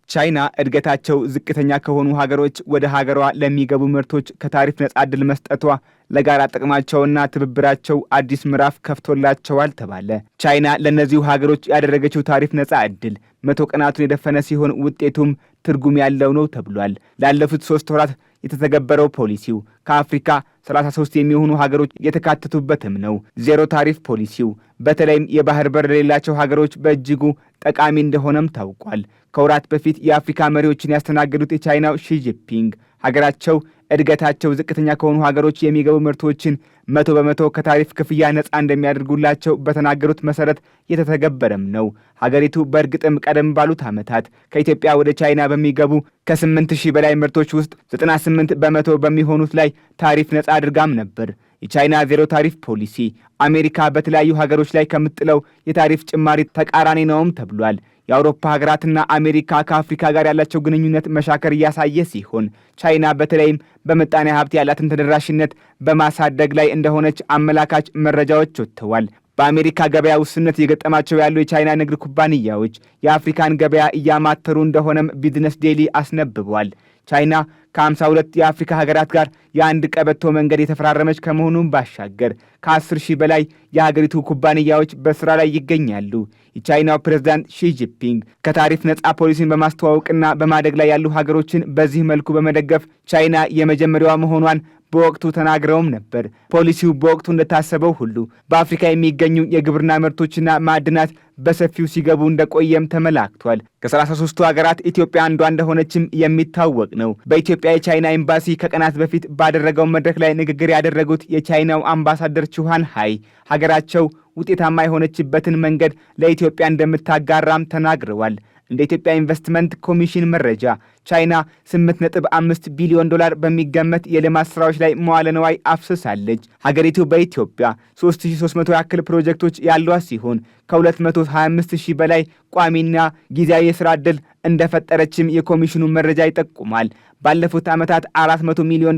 ቻይና እድገታቸው ዝቅተኛ ከሆኑ ሀገሮች ወደ ሀገሯ ለሚገቡ ምርቶች ከታሪፍ ነጻ ዕድል መስጠቷ ለጋራ ጥቅማቸውና ትብብራቸው አዲስ ምዕራፍ ከፍቶላቸዋል ተባለ። ቻይና ለእነዚሁ ሀገሮች ያደረገችው ታሪፍ ነጻ ዕድል 100 ቀናቱን የደፈነ ሲሆን ውጤቱም ትርጉም ያለው ነው ተብሏል። ላለፉት 3 ወራት የተተገበረው ፖሊሲው ከአፍሪካ 33 የሚሆኑ ሀገሮች የተካተቱበትም ነው። ዜሮ ታሪፍ ፖሊሲው በተለይም የባህር በር ለሌላቸው ሀገሮች በእጅጉ ጠቃሚ እንደሆነም ታውቋል። ከወራት በፊት የአፍሪካ መሪዎችን ያስተናገዱት የቻይናው ሺጂንፒንግ ሀገራቸው እድገታቸው ዝቅተኛ ከሆኑ ሀገሮች የሚገቡ ምርቶችን 100% ከታሪፍ ክፍያ ነፃ እንደሚያደርጉላቸው በተናገሩት መሰረት የተተገበረም ነው። ሀገሪቱ በእርግጥም ቀደም ባሉት ዓመታት ከኢትዮጵያ ወደ ቻይና በሚገቡ ከ8000 በላይ ምርቶች ውስጥ 98% በሚሆኑት ላይ ታሪፍ ነፃ አድርጋም ነበር። የቻይና ዜሮ ታሪፍ ፖሊሲ አሜሪካ በተለያዩ ሀገሮች ላይ ከምትጥለው የታሪፍ ጭማሪ ተቃራኒ ነውም ተብሏል። የአውሮፓ ሀገራትና አሜሪካ ከአፍሪካ ጋር ያላቸው ግንኙነት መሻከር እያሳየ ሲሆን ቻይና በተለይም በምጣኔ ሀብት ያላትን ተደራሽነት በማሳደግ ላይ እንደሆነች አመላካች መረጃዎች ወጥተዋል። በአሜሪካ ገበያ ውስንነት እየገጠማቸው ያሉ የቻይና ንግድ ኩባንያዎች የአፍሪካን ገበያ እያማተሩ እንደሆነም ቢዝነስ ዴይሊ አስነብቧል። ቻይና ከ52 የአፍሪካ ሀገራት ጋር የአንድ ቀበቶ መንገድ የተፈራረመች ከመሆኑም ባሻገር ከ10,000 በላይ የሀገሪቱ ኩባንያዎች በስራ ላይ ይገኛሉ። የቻይናው ፕሬዝዳንት ሺጂንፒንግ ከታሪፍ ነጻ ፖሊሲን በማስተዋወቅና በማደግ ላይ ያሉ ሀገሮችን በዚህ መልኩ በመደገፍ ቻይና የመጀመሪያዋ መሆኗን በወቅቱ ተናግረውም ነበር። ፖሊሲው በወቅቱ እንደታሰበው ሁሉ በአፍሪካ የሚገኙ የግብርና ምርቶችና ማዕድናት በሰፊው ሲገቡ እንደቆየም ተመላክቷል። ከ33ቱ ሀገራት ኢትዮጵያ አንዷ እንደሆነችም የሚታወቅ ነው። በኢትዮጵያ የቻይና ኤምባሲ ከቀናት በፊት ባደረገው መድረክ ላይ ንግግር ያደረጉት የቻይናው አምባሳደር ቹሃን ሃይ ሀገራቸው ውጤታማ የሆነችበትን መንገድ ለኢትዮጵያ እንደምታጋራም ተናግረዋል። እንደ ኢትዮጵያ ኢንቨስትመንት ኮሚሽን መረጃ ቻይና $8.5 ቢሊዮን በሚገመት የልማት ስራዎች ላይ መዋለ ንዋይ አፍስሳለች። ሀገሪቱ በኢትዮጵያ 3300 ያክል ፕሮጀክቶች ያሏት ሲሆን ከ225,000 በላይ ቋሚና ጊዜያዊ የሥራ ዕድል እንደፈጠረችም የኮሚሽኑ መረጃ ይጠቁማል። ባለፉት ዓመታት $400 ሚሊዮን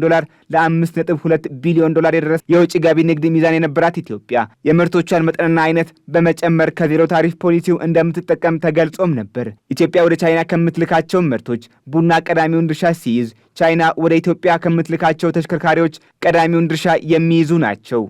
ለ$5.2 ቢሊዮን የደረሰ የውጭ ገቢ ንግድ ሚዛን የነበራት ኢትዮጵያ የምርቶቿን መጠንና አይነት በመጨመር ከዜሮ ታሪፍ ፖሊሲው እንደምትጠቀም ተገልጾም ነበር። ኢትዮጵያ ወደ ቻይና ከምትልካቸው ምርቶች ቡና ቀዳሚውን ድርሻ ሲይዝ፣ ቻይና ወደ ኢትዮጵያ ከምትልካቸው ተሽከርካሪዎች ቀዳሚውን ድርሻ የሚይዙ ናቸው።